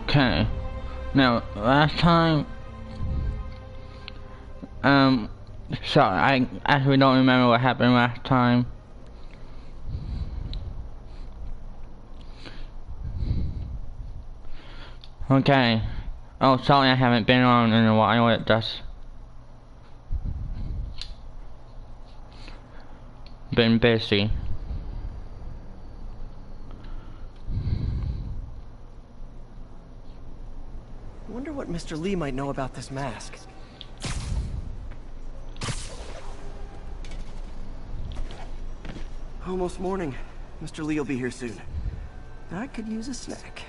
Okay. Now, last time, sorry, I actually don't remember what happened last time. Okay. Oh, sorry, I haven't been on in a while. It just been busy. I wonder what Mr. Lee might know about this mask. Almost morning. Mr. Lee will be here soon. I could use a snack.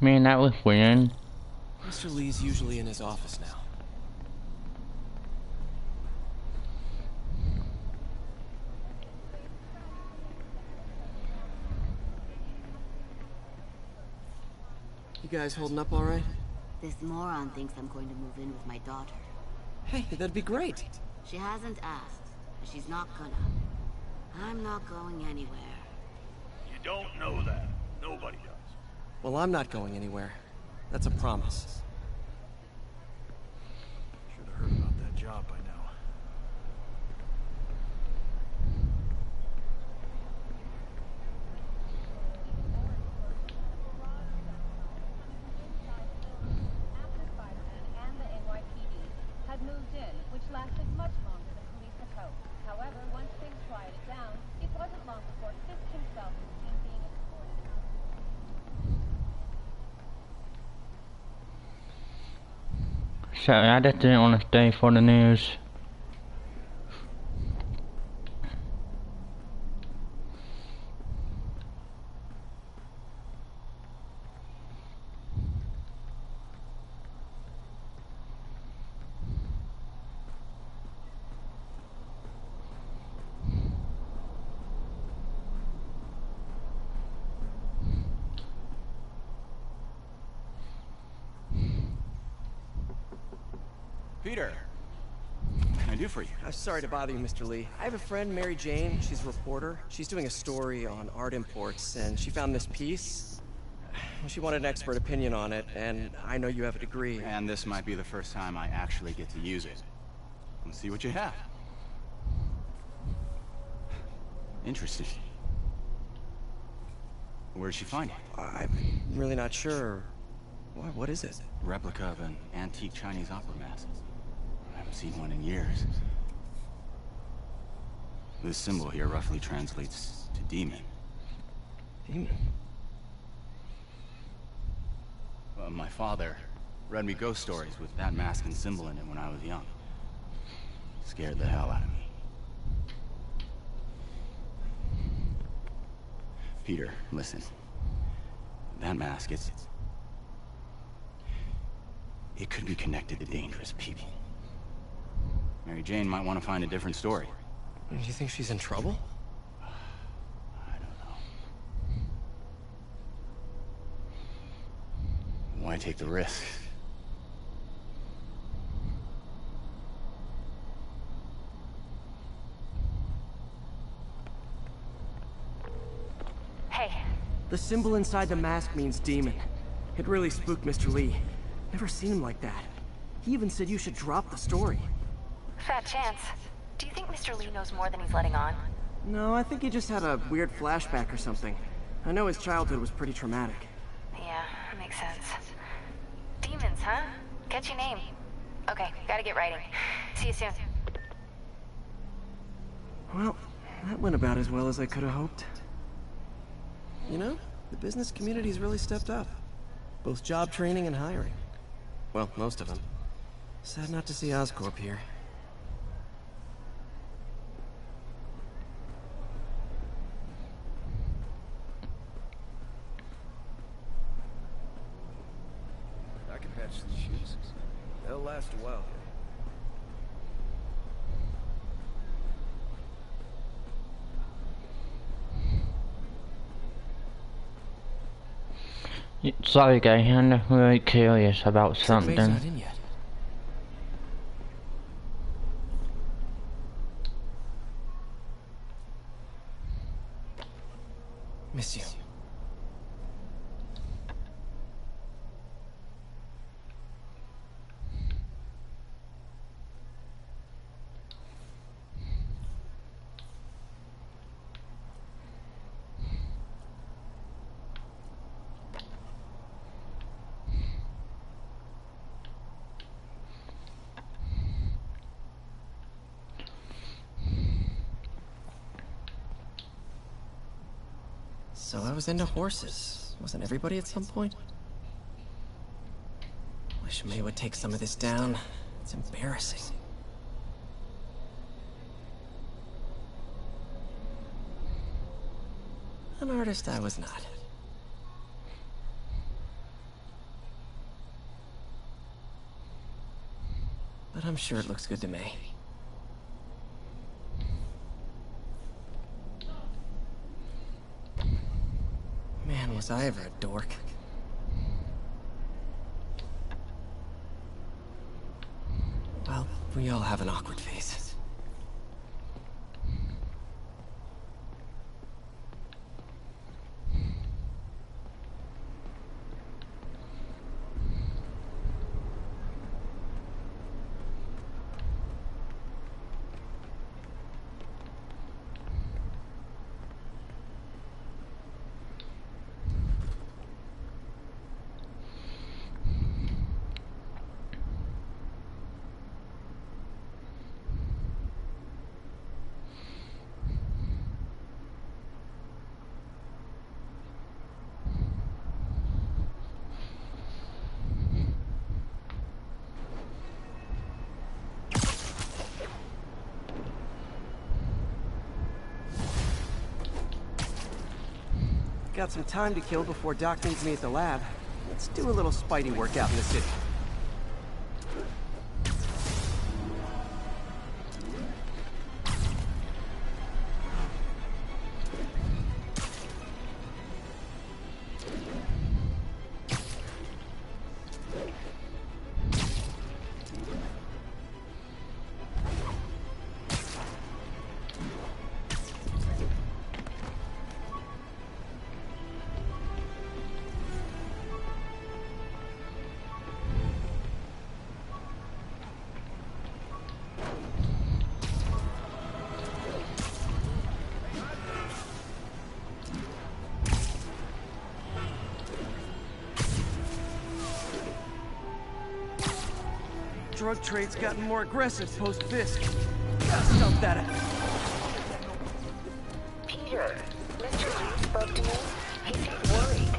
Man, that was weird. Mr. Lee's usually in his office now. You guys holding up all right? This moron thinks I'm going to move in with my daughter. Hey, that'd be great. She hasn't asked, but she's not gonna. I'm not going anywhere. You don't know that. Nobody does. Well, I'm not going anywhere. That's a promise. Should have heard about that job by now. Sorry, I just didn't want to stay for the news. Peter, what can I do for you? I'm sorry to bother you, Mr. Lee. I have a friend, Mary Jane. She's a reporter. She's doing a story on art imports, and she found this piece. She wanted an expert opinion on it, and I know you have a degree. And this might be the first time I actually get to use it. Let's see what you have. Interesting. Where did she find it? I'm really not sure. What is it? Replica of an antique Chinese opera mask. I haven't seen one in years. This symbol here roughly translates to demon. Demon? My father read me ghost stories with that mask and symbol in it when I was young. Scared the hell out of me. Peter, listen. That mask, it could be connected to dangerous people. Mary Jane might want to find a different story. Do you think she's in trouble? I don't know. Why take the risk? Hey. The symbol inside the mask means demon. It really spooked Mr. Lee. Never seen him like that. He even said you should drop the story. Fat chance. Do you think Mr. Lee knows more than he's letting on? No, I think he just had a weird flashback or something. I know his childhood was pretty traumatic. Yeah, makes sense. Demons, huh? Catchy name. Okay, gotta get writing. See you soon. Well, that went about as well as I could have hoped. You know, the business community's really stepped up. Both job training and hiring. Well, most of them. Sad not to see Oscorp here. I can patch the shoes. They'll last a while here. Sorry guys, I'm really curious about May's something. not in yet. Miss you. So I was into horses. Wasn't everybody at some point? Wish May would take some of this down. It's embarrassing. An artist I was not. But I'm sure it looks good to May. Man, was I ever a dork. Well, we all have an awkward phase. Got some time to kill before Doc needs me at the lab. Let's do a little Spidey workout in the city. Drug trade's gotten more aggressive post-Fisk. Gotta stump that out. Peter, Mr. Lee spoke to me. He seemed worried.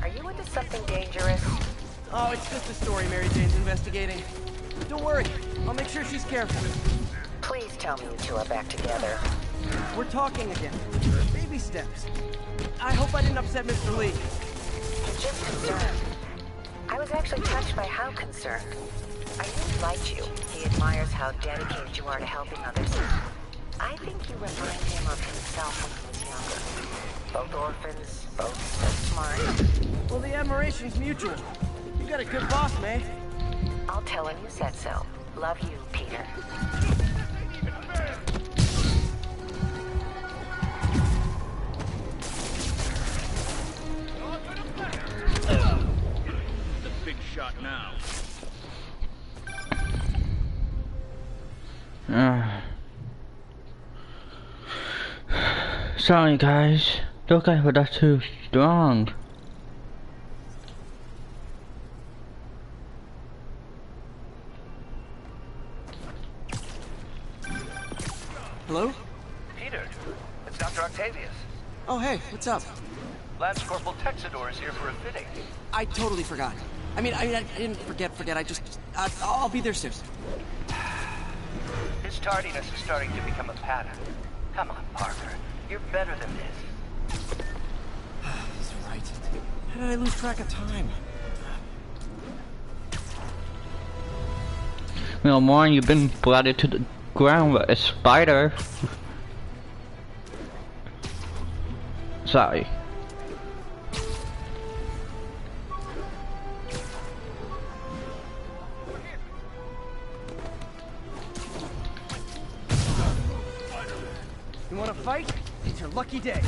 Are you into something dangerous? Oh, it's just a story Mary Jane's investigating. Don't worry, I'll make sure she's careful. Please tell me you two are back together. We're talking again. Baby steps. I hope I didn't upset Mr. Lee. I'm just concerned. I was actually touched by how concerned. I really liked you. He admires how dedicated you are to helping others. I think you remind him of himself when he was younger. Both orphans, both so smart. Well, the admiration's mutual. You got a good boss, May. I'll tell him you said so. Love you, Peter. The big shot now. Sorry guys, those guys were just too strong. Hello? Peter, it's Dr. Octavius. Oh, hey, what's up? Lance Corporal Texador is here for a fitting. I totally forgot. I mean, I didn't forget. I just, I'll be there soon. His tardiness is starting to become a pattern. Come on, Parker. You're better than this. He's right. How did I lose track of time? know, Warren, you've been blooded to the ground with a spider. Sorry. You wanna fight? It's your lucky day.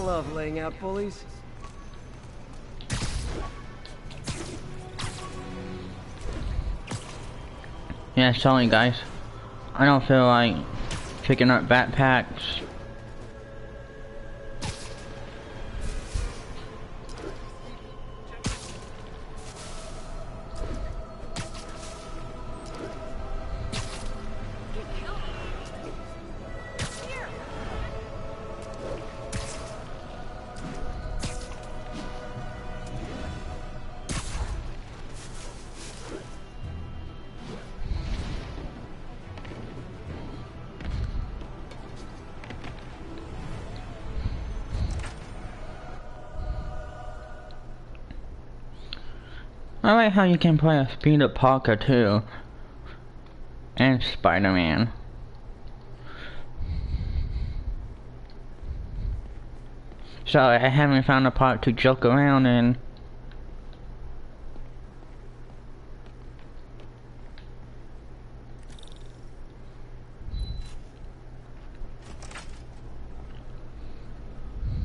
Love laying out bullies. Yeah, sorry guys. I don't feel like picking up backpacks. I like how you can play a Peter Parker too. And Spider-Man. So I haven't found a part to joke around in.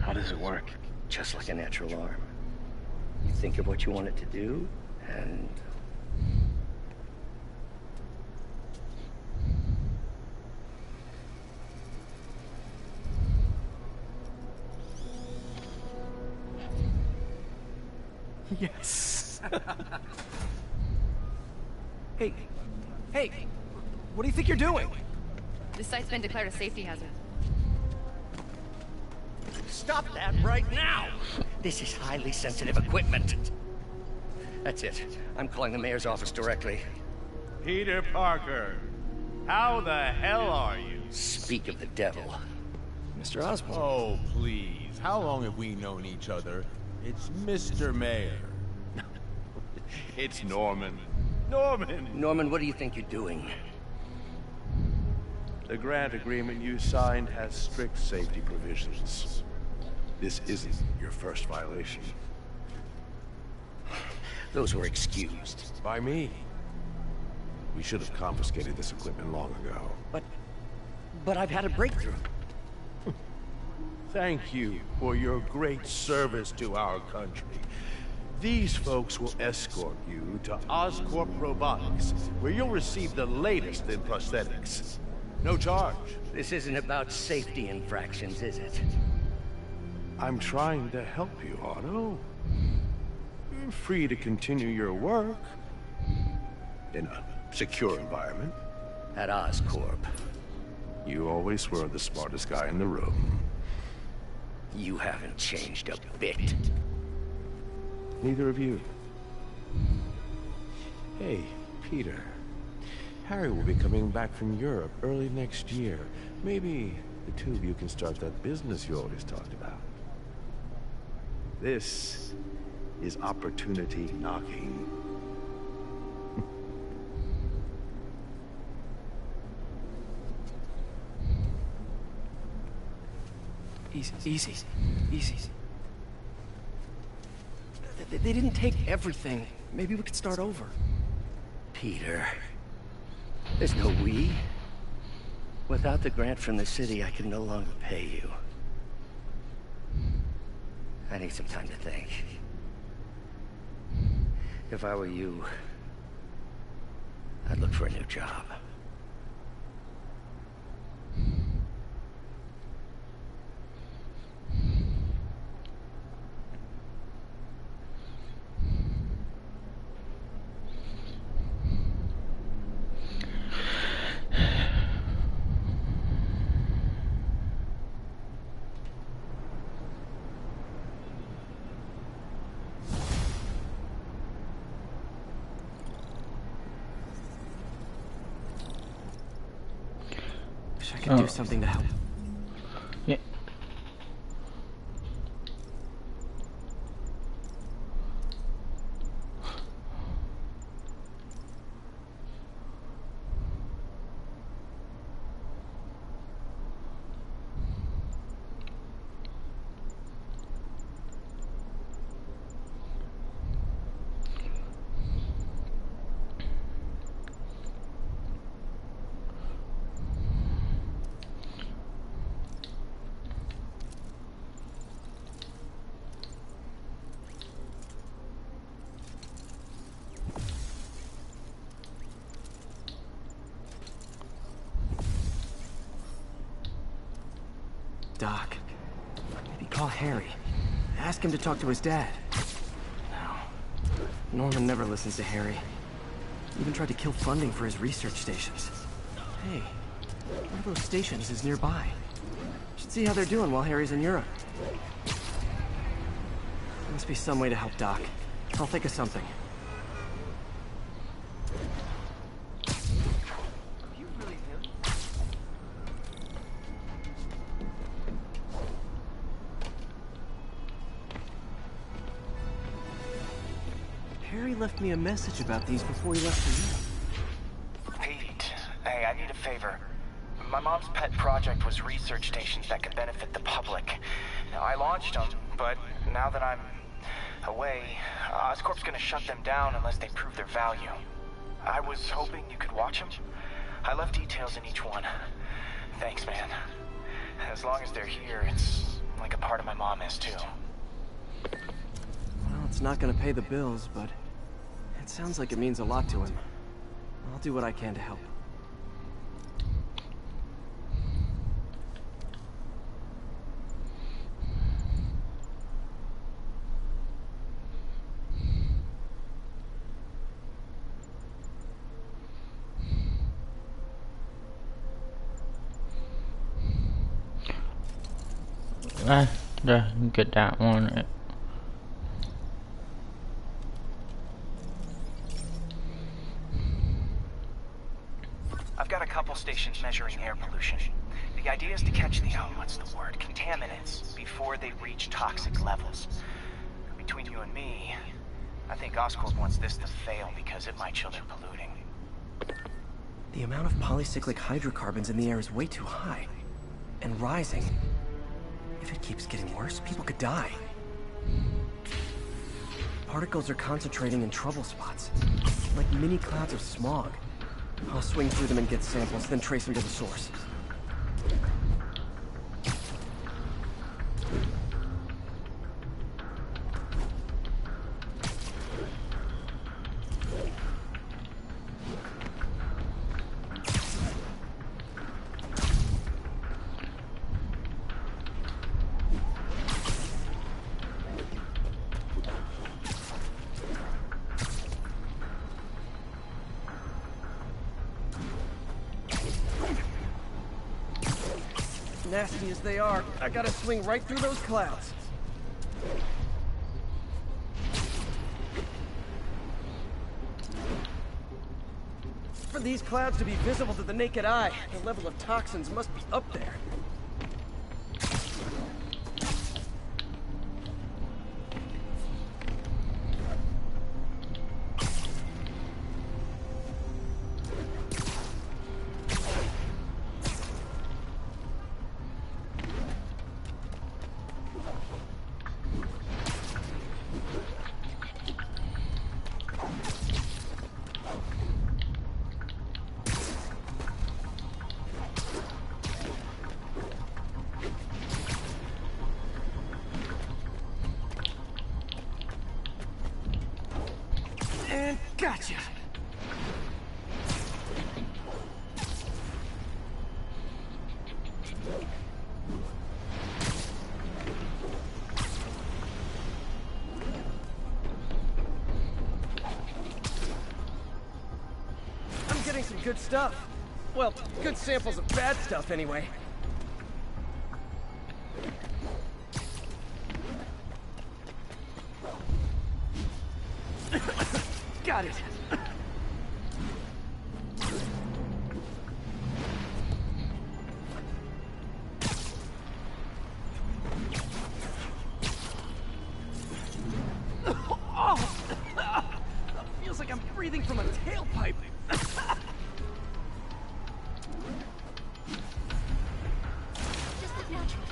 How does it work? Just like a natural arm. You think of what you want it to do, and... Yes. Hey, what do you think you're doing? This site's been declared a safety hazard. Stop that right now! This is highly sensitive equipment. That's it. I'm calling the mayor's office directly. Peter Parker, how the hell are you? Speak of the devil. Mr. Osborn. Oh, please. How long have we known each other? It's Mr. Mayor. It's Norman. Norman! Norman, what do you think you're doing? The grant agreement you signed has strict safety provisions. This isn't your first violation. Those were excused. By me. We should have confiscated this equipment long ago. But I've had a breakthrough. Thank you for your great service to our country. These folks will escort you to Oscorp Robotics, where you'll receive the latest in prosthetics. No charge. This isn't about safety infractions, is it? I'm trying to help you, Otto. You're free to continue your work in a secure environment. At Oscorp. You always were the smartest guy in the room. You haven't changed a bit. Neither of you. Hey, Peter. Harry will be coming back from Europe early next year. Maybe the two of you can start that business you always talked about. This is opportunity knocking. Easy. They didn't take everything. Maybe we could start over. Peter. There's no we. Without the grant from the city, I can no longer pay you. I need some time to think. If I were you, I'd look for a new job. Wish I could do something to help. Yeah. Doc, maybe call Harry. Ask him to talk to his dad. No. Norman never listens to Harry. Even tried to kill funding for his research stations. Hey, one of those stations is nearby. Should see how they're doing while Harry's in Europe. There must be some way to help Doc. I'll think of something. Harry left me a message about these before he left for you. Pete, hey, I need a favor. My mom's pet project was research stations that could benefit the public. Now, I launched them, but now that I'm away, Oscorp's gonna shut them down unless they prove their value. I was hoping you could watch them. I left details in each one. Thanks, man. As long as they're here, it's like a part of my mom is too. Well, it's not gonna pay the bills, but it sounds like it means a lot to him. I'll do what I can to help. Get that one. I've got a couple stations measuring air pollution. The idea is to catch the, what's the word, contaminants before they reach toxic levels. Between you and me, I think Oscorp wants this to fail because it might show they're polluting. The amount of polycyclic hydrocarbons in the air is way too high. And rising. If it keeps getting worse, people could die. Particles are concentrating in trouble spots, like mini clouds of smog. I'll swing through them and get samples, then trace them to the source. Nasty as they are, I gotta swing right through those clouds. For these clouds to be visible to the naked eye, the level of toxins must be up there. Gotcha! I'm getting some good stuff. Well, good samples of bad stuff anyway. Got it. Oh! Feels like I'm breathing from a tailpipe. Just look natural.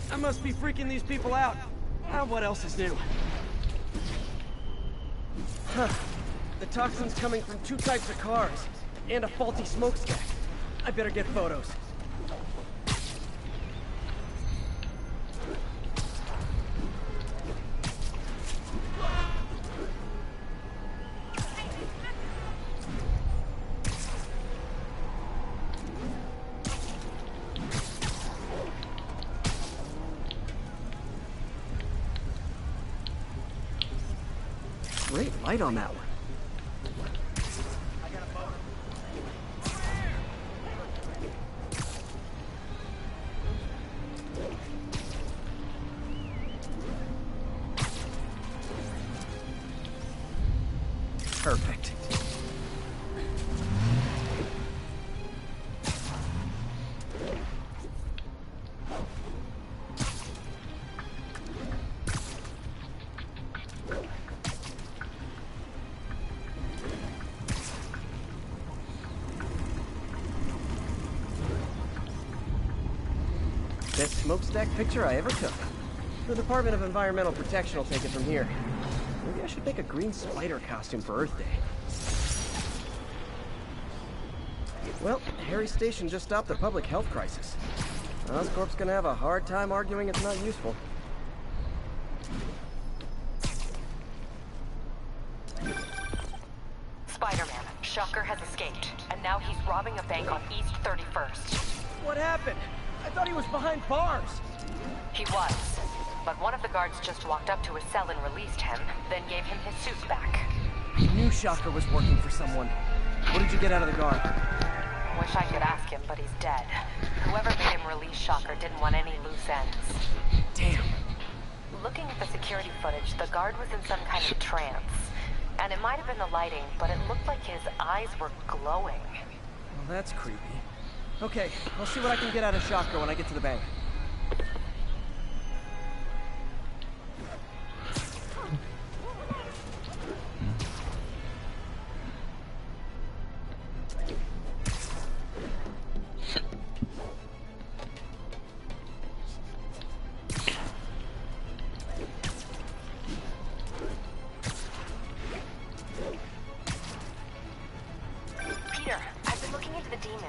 I must be freaking these people out. What else is new? Huh. The toxin's coming from 2 types of cars, and a faulty smokestack. I better get photos. Great light on that one. Perfect. Best smokestack picture I ever took. The Department of Environmental Protection will take it from here. Maybe I should make a green spider costume for Earth Day. Well, Harry's station just stopped a public health crisis. Oscorp's gonna have a hard time arguing it's not useful. Spider-Man, Shocker has escaped, and now he's robbing a bank on East 31st. What happened? I thought he was behind bars. He was, but one of the guards just walked up to his cell and released him, then gave him his suit back. I knew Shocker was working for someone. What did you get out of the guard? Wish I could ask him, but he's dead. Whoever made him release Shocker didn't want any loose ends. Damn. Looking at the security footage, the guard was in some kind of trance. And it might have been the lighting, but it looked like his eyes were glowing. Well, that's creepy. Okay, I'll see what I can get out of Shocker when I get to the bank. Peter, I've been looking into the demons.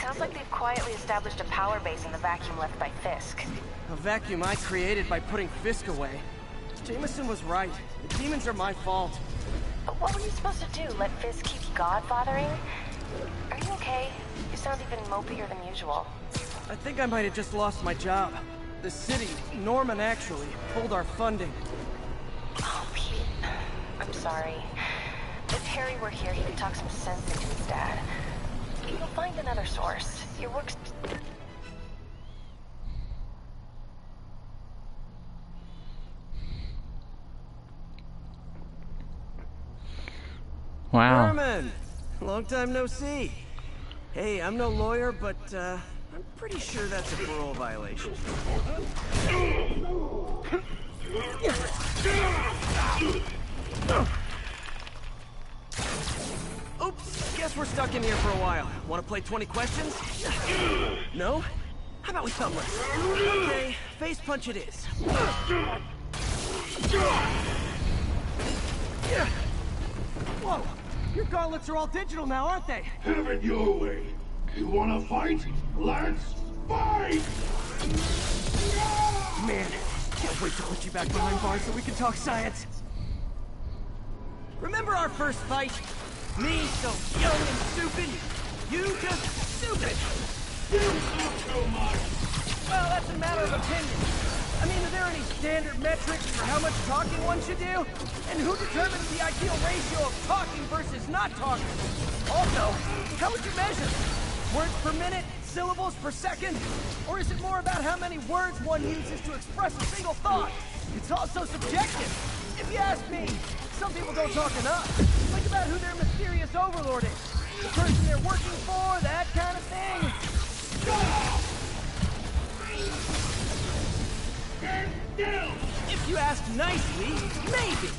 Sounds like they've quietly established a power base in the vacuum left by Fisk. A vacuum I created by putting Fisk away. Jameson was right. The demons are my fault. But what were you supposed to do? Let Fisk keep godfathering? Are you okay? You sound even mopier than usual. I think I might have just lost my job. The city, Norman actually, pulled our funding. Oh, Pete. I'm sorry. If Harry were here, he could talk some sense into his dad. You'll find another source. Your work's... Wow. Herman! Long time no see. Hey, I'm no lawyer, but I'm pretty sure that's a parole violation. Oops, guess we're stuck in here for a while. Want to play 20 questions? No? How about we thumbless? Okay, face punch it is. Whoa! Your gauntlets are all digital now, aren't they? Have it your way. You wanna fight? Let's fight! Man, can't wait to put you back behind bars so we can talk science. Remember our first fight? Me, so young and stupid. You just stupid. You talk too much. Well, that's a matter of opinion. I mean, are there any standard metrics for how much talking one should do? And who determines the ideal ratio of talking versus not talking? Also, how would you measure? Words per minute? Syllables per second? Or is it more about how many words one uses to express a single thought? It's also subjective. If you ask me, some people don't talk enough. Think about who their mysterious overlord is. The person they're working for, that kind of thing. If you ask nicely, maybe.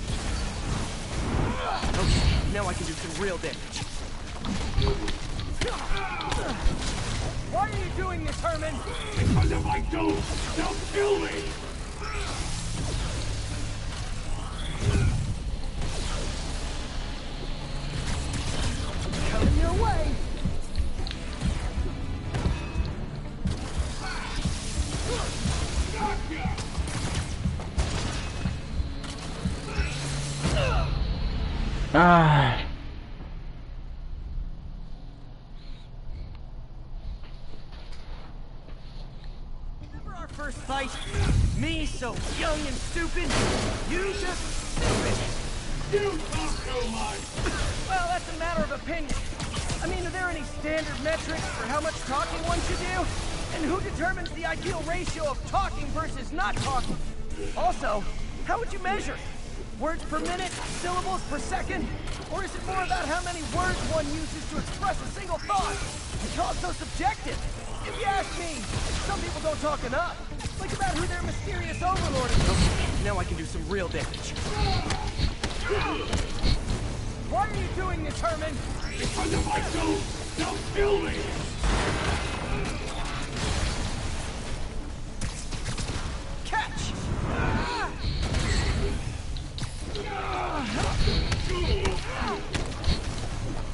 Okay, now I can do some real damage. Why are you doing this, Herman? Because if I don't, they'll kill me. Coming your way. Ah. Remember our first fight? Me, so young and stupid. You just stupid. You talk too much. Well, that's a matter of opinion. I mean, are there any standard metrics for how much talking one should do? And who determines the ideal ratio of talking versus not talking? Also, how would you measure? Words per minute? Syllables per second? Or is it more about how many words one uses to express a single thought? It's also subjective. If you ask me, some people don't talk enough. Think about who their mysterious overlord is. Okay, now I can do some real damage. Why are you doing this, Herman? Because if I don't, they'll kill me. Catch!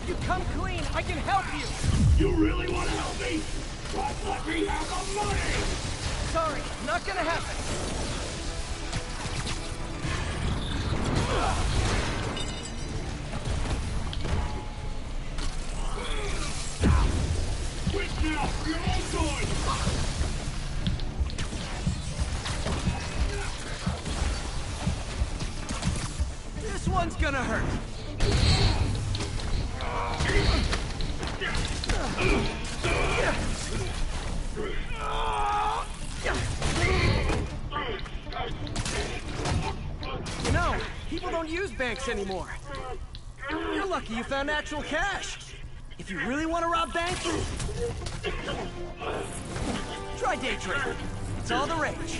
You come clean, I can help you! You really want to help me? Just let me have the money! Sorry, not gonna happen. Quit now! You're all going! This one's gonna hurt. You know, people don't use banks anymore. You're lucky you found actual cash. If you really want to rob banks, try day trading. It's all the rage.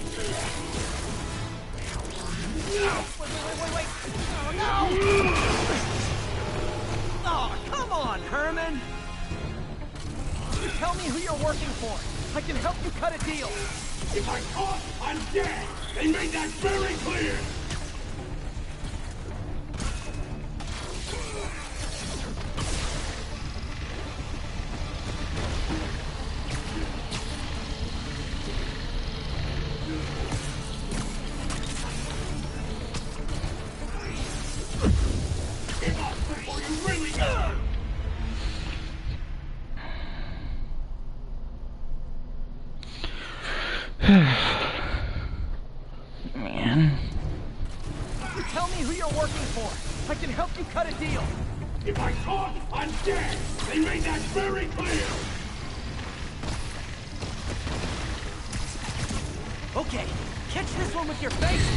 Wait. Oh, no! Oh, come on, Herman! Tell me who you're working for. I can help you cut a deal. If I caught, I'm dead! They made that very clear! Give up before you really go! Man. Tell me who you're working for. I can help you cut a deal. If I caught, I'm dead! They made that very clear! Okay, catch this one with your face.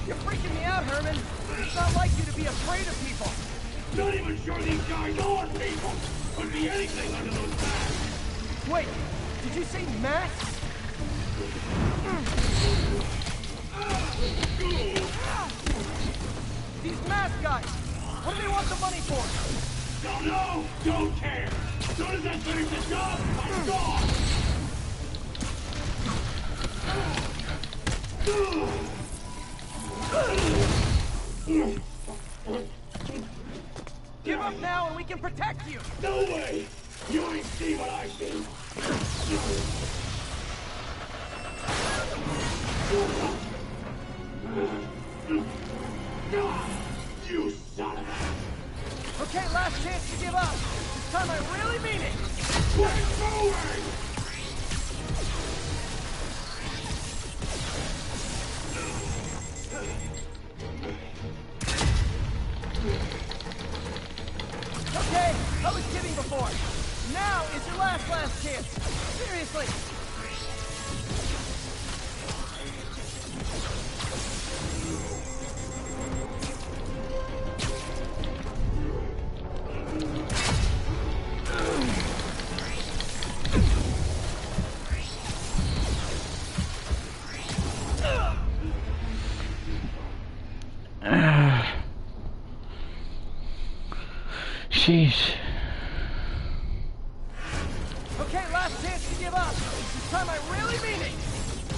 You're freaking me out, Herman. It's not like you to be afraid of people. Not even sure these guys are people. Could be anything under those masks. Wait, did you say masks? These mask guys, what do they want the money for? Don't know, don't care. As soon as I finish the job, I'm gone. Give up now and we can protect you! No way! You ain't see what I see! You son of a... Okay, last chance to give up. This time I really mean it! We're going! Okay, I was kidding before. Now is your last chance. Seriously. Jeez. Okay, last chance to give up. This time I really mean it.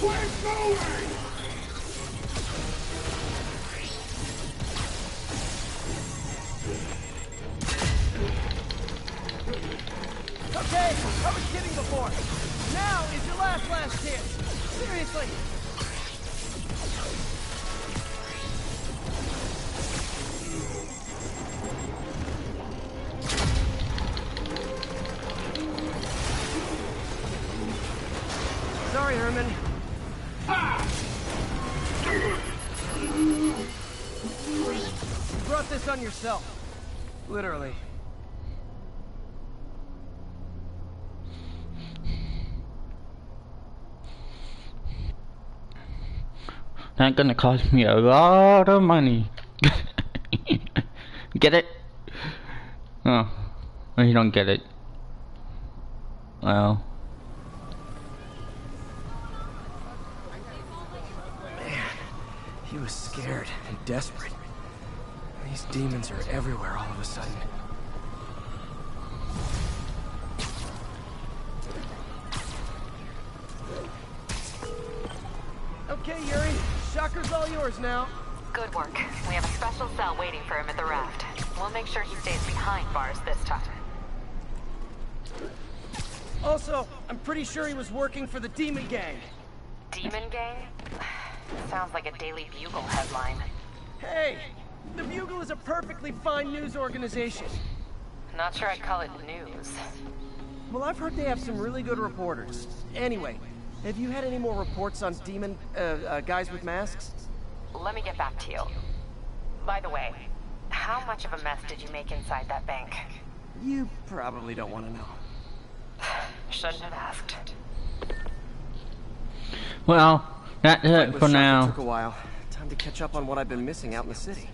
We're going! Okay, I was kidding before. Now is your last chance. Seriously. Sorry, Herman. You brought this on yourself. Literally. That's gonna cost me a lot of money. Get it? Oh, well, you don't get it. Well. He was scared and desperate. These demons are everywhere all of a sudden. Okay, Yuri. Shocker's all yours now. Good work. We have a special cell waiting for him at the raft. We'll make sure he stays behind bars this time. Also, I'm pretty sure he was working for the Demon Gang. Demon Gang? Sounds like a Daily Bugle headline. Hey! The Bugle is a perfectly fine news organization. Not sure I'd call it news. Well, I've heard they have some really good reporters. Anyway, have you had any more reports on demon, guys with masks? Let me get back to you. By the way, how much of a mess did you make inside that bank? You probably don't want to know. Shouldn't have asked. Well, that's it for now. Took a while. Time to catch up on what I've been missing out in the city.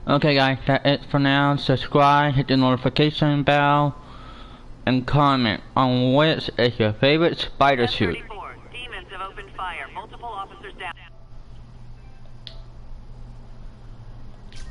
Okay guys, that's it for now. Subscribe, hit the notification bell, and comment on which is your favorite spider suit. Demons have opened fire. Multiple officers down.